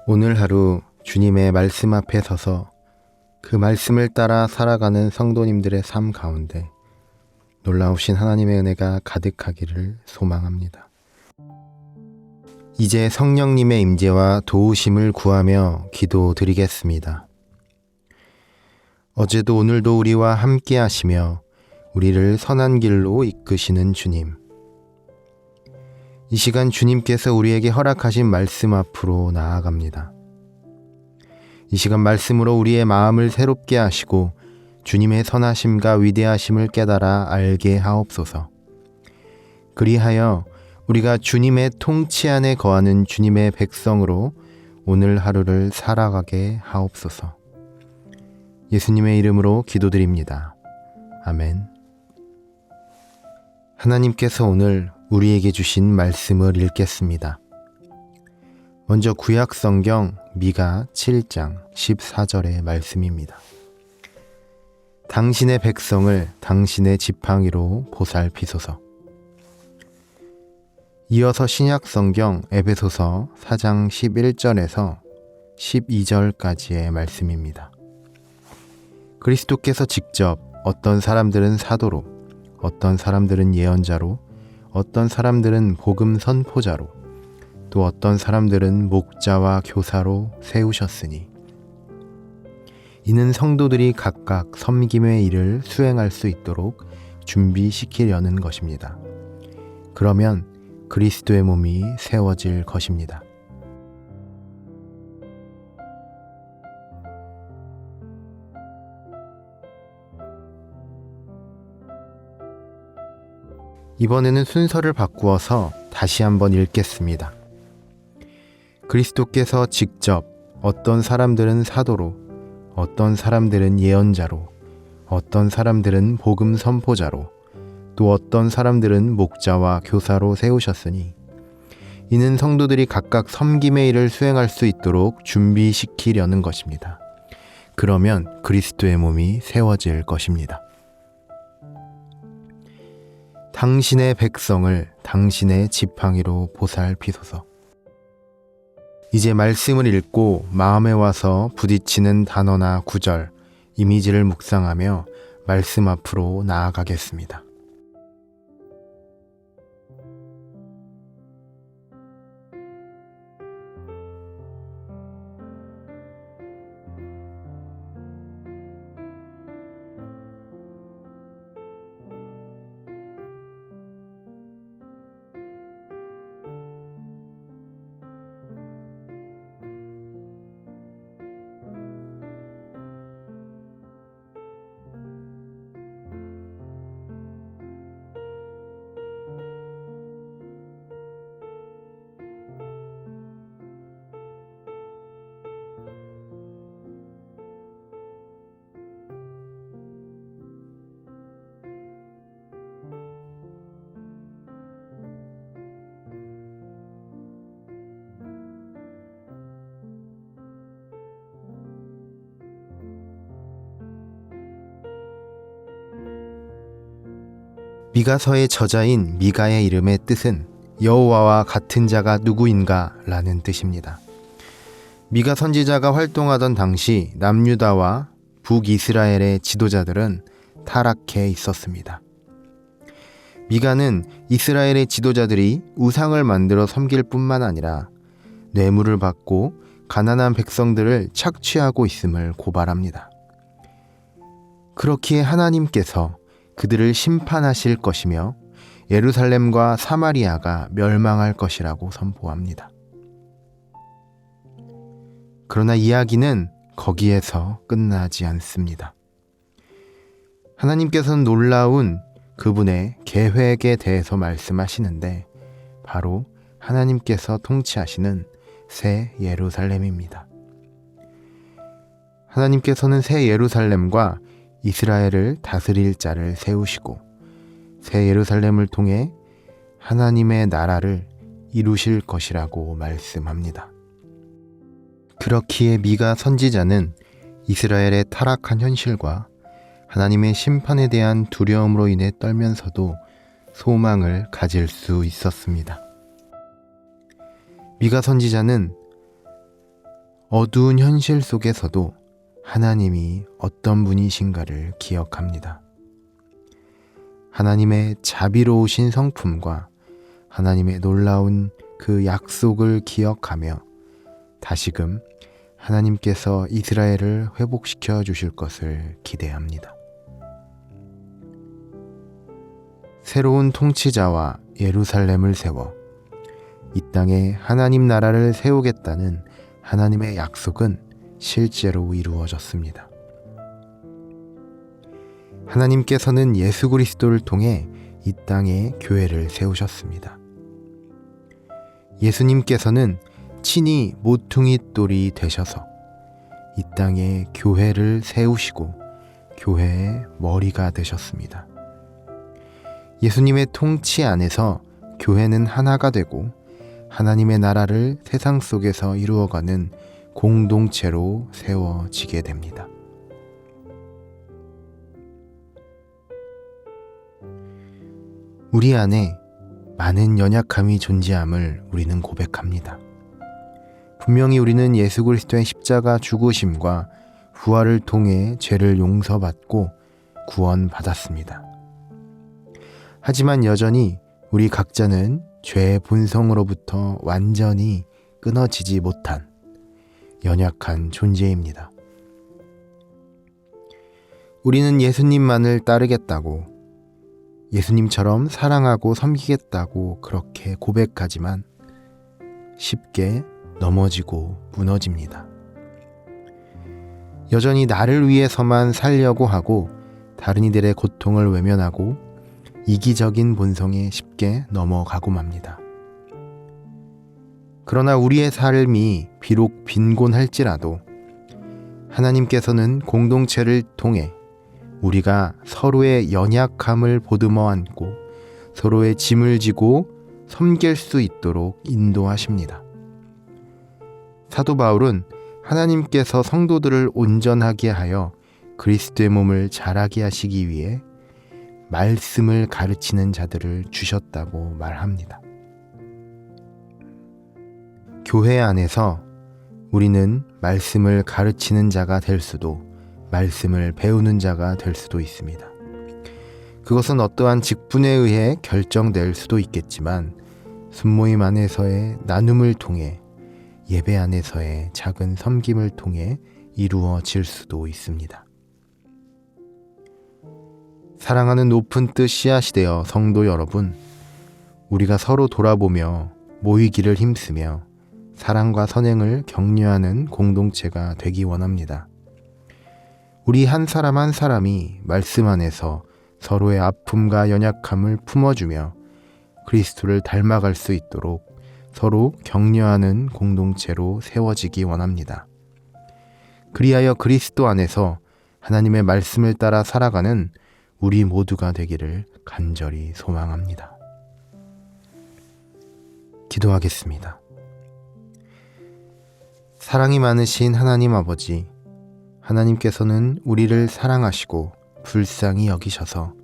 오늘 하루 주님의 말씀 앞에 서서 그 말씀을 따라 살아가는 성도님들의 삶 가운데 놀라우신 하나님의 은혜가 가득하기를 소망합니다. 이제 성령님의 임재와 도우심을 구하며 기도드리겠습니다. 어제도 오늘도 우리와 함께 하시며 우리를 선한 길로 이끄시는 주님. 이 시간 주님께서 우리에게 허락하신 말씀 앞으로 나아갑니다. 이 시간 말씀으로 우리의 마음을 새롭게 하시고 주님의 선하심과 위대하심을 깨달아 알게 하옵소서. 그리하여 우리가 주님의 통치 안에 거하는 주님의 백성으로 오늘 하루를 살아가게 하옵소서. 예수님의 이름으로 기도드립니다. 아멘. 하나님께서 오늘 우리에게 주신 말씀을 읽겠습니다. 먼저 구약 성경 미가 7장 14절의 말씀입니다. 당신의 백성을 당신의 지팡이로 보살피소서. 이어서 신약 성경 에베소서 4장 11절에서 12절까지의 말씀입니다. 그리스도께서 직접 어떤 사람들은 사도로, 어떤 사람들은 예언자로, 어떤 사람들은 복음 선포자로, 또 어떤 사람들은 목자와 교사로 세우셨으니 이는 성도들이 각각 섬김의 일을 수행할 수 있도록 준비시키려는 것입니다. 그러면 그리스도의 몸이 세워질 것입니다. 이번에는 순서를 바꾸어서 다시 한번 읽겠습니다. 그리스도께서 직접 어떤 사람들은 사도로, 어떤 사람들은 예언자로, 어떤 사람들은 복음 선포자로, 또 어떤 사람들은 목자와 교사로 세우셨으니 이는 성도들이 각각 섬김의 일을 수행할 수 있도록 준비시키려는 것입니다. 그러면 그리스도의 몸이 세워질 것입니다. 당신의 백성을 당신의 지팡이로 보살피소서. 이제 말씀을 읽고 마음에 와서 부딪히는 단어나 구절, 이미지를 묵상하며 말씀 앞으로 나아가겠습니다. 미가서의 저자인 미가의 이름의 뜻은 여호와와 같은 자가 누구인가 라는 뜻입니다. 미가 선지자가 활동하던 당시 남유다와 북이스라엘의 지도자들은 타락해 있었습니다. 미가는 이스라엘의 지도자들이 우상을 만들어 섬길 뿐만 아니라 뇌물을 받고 가난한 백성들을 착취하고 있음을 고발합니다. 그렇기에 하나님께서 그들을 심판하실 것이며 예루살렘과 사마리아가 멸망할 것이라고 선포합니다. 그러나 이야기는 거기에서 끝나지 않습니다. 하나님께서는 놀라운 그분의 계획에 대해서 말씀하시는데 바로 하나님께서 통치하시는 새 예루살렘입니다. 하나님께서는 새 예루살렘과 이스라엘을 다스릴 자를 세우시고 새 예루살렘을 통해 하나님의 나라를 이루실 것이라고 말씀합니다. 그렇기에 미가 선지자는 이스라엘의 타락한 현실과 하나님의 심판에 대한 두려움으로 인해 떨면서도 소망을 가질 수 있었습니다. 미가 선지자는 어두운 현실 속에서도 하나님이 어떤 분이신가를 기억합니다. 하나님의 자비로우신 성품과 하나님의 놀라운 그 약속을 기억하며 다시금 하나님께서 이스라엘을 회복시켜 주실 것을 기대합니다. 새로운 통치자와 예루살렘을 세워 이 땅에 하나님 나라를 세우겠다는 하나님의 약속은 실제로 이루어졌습니다. 하나님께서는 예수 그리스도를 통해 이 땅에 교회를 세우셨습니다. 예수님께서는 친히 모퉁이 돌이 되셔서 이 땅에 교회를 세우시고 교회의 머리가 되셨습니다. 예수님의 통치 안에서 교회는 하나가 되고 하나님의 나라를 세상 속에서 이루어가는 공동체로 세워지게 됩니다. 우리 안에 많은 연약함이 존재함을 우리는 고백합니다. 분명히 우리는 예수 그리스도의 십자가 죽으심과 부활을 통해 죄를 용서받고 구원받았습니다. 하지만 여전히 우리 각자는 죄의 본성으로부터 완전히 끊어지지 못한 연약한 존재입니다. 우리는 예수님만을 따르겠다고, 예수님처럼 사랑하고 섬기겠다고 그렇게 고백하지만 쉽게 넘어지고 무너집니다. 여전히 나를 위해서만 살려고 하고 다른 이들의 고통을 외면하고 이기적인 본성에 쉽게 넘어가고 맙니다. 그러나 우리의 삶이 비록 빈곤할지라도 하나님께서는 공동체를 통해 우리가 서로의 연약함을 보듬어 안고 서로의 짐을 지고 섬길 수 있도록 인도하십니다. 사도 바울은 하나님께서 성도들을 온전하게 하여 그리스도의 몸을 자라게 하시기 위해 말씀을 가르치는 자들을 주셨다고 말합니다. 교회 안에서 우리는 말씀을 가르치는 자가 될 수도 말씀을 배우는 자가 될 수도 있습니다. 그것은 어떠한 직분에 의해 결정될 수도 있겠지만 순모임 안에서의 나눔을 통해 예배 안에서의 작은 섬김을 통해 이루어질 수도 있습니다. 사랑하는 높은 뜻 씨앗이 되어 성도 여러분, 우리가 서로 돌아보며 모이기를 힘쓰며 사랑과 선행을 격려하는 공동체가 되기 원합니다. 우리 한 사람 한 사람이 말씀 안에서 서로의 아픔과 연약함을 품어주며 그리스도를 닮아갈 수 있도록 서로 격려하는 공동체로 세워지기 원합니다. 그리하여 그리스도 안에서 하나님의 말씀을 따라 살아가는 우리 모두가 되기를 간절히 소망합니다. 기도하겠습니다. 사랑이 많으신 하나님 아버지, 하나님께서는 우리를 사랑하시고 불쌍히 여기셔서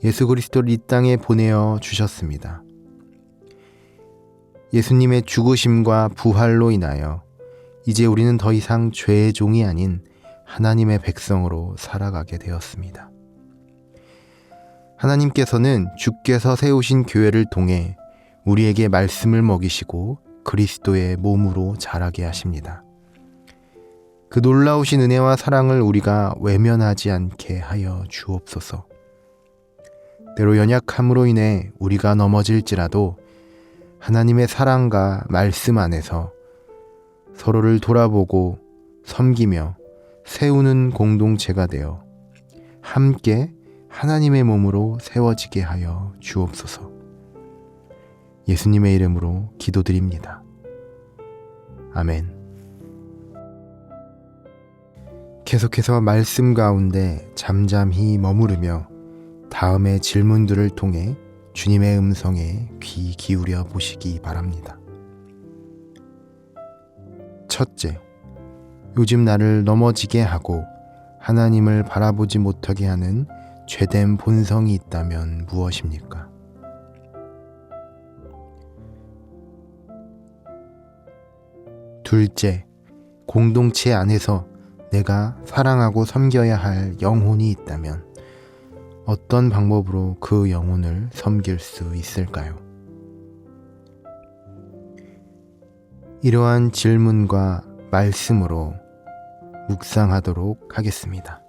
예수 그리스도를 이 땅에 보내어 주셨습니다. 예수님의 죽으심과 부활로 인하여 이제 우리는 더 이상 죄의 종이 아닌 하나님의 백성으로 살아가게 되었습니다. 하나님께서는 주께서 세우신 교회를 통해 우리에게 말씀을 먹이시고 그리스도의 몸으로 자라게 하십니다. 그 놀라우신 은혜와 사랑을 우리가 외면하지 않게 하여 주옵소서. 때로 연약함으로 인해 우리가 넘어질지라도 하나님의 사랑과 말씀 안에서 서로를 돌아보고 섬기며 세우는 공동체가 되어 함께 하나님의 몸으로 세워지게 하여 주옵소서. 예수님의 이름으로 기도드립니다. 아멘. 계속해서 말씀 가운데 잠잠히 머무르며 다음의 질문들을 통해 주님의 음성에 귀 기울여 보시기 바랍니다. 첫째, 요즘 나를 넘어지게 하고 하나님을 바라보지 못하게 하는 죄된 본성이 있다면 무엇입니까? 둘째, 공동체 안에서 내가 사랑하고 섬겨야 할 영혼이 있다면 어떤 방법으로 그 영혼을 섬길 수 있을까요? 이러한 질문과 말씀으로 묵상하도록 하겠습니다.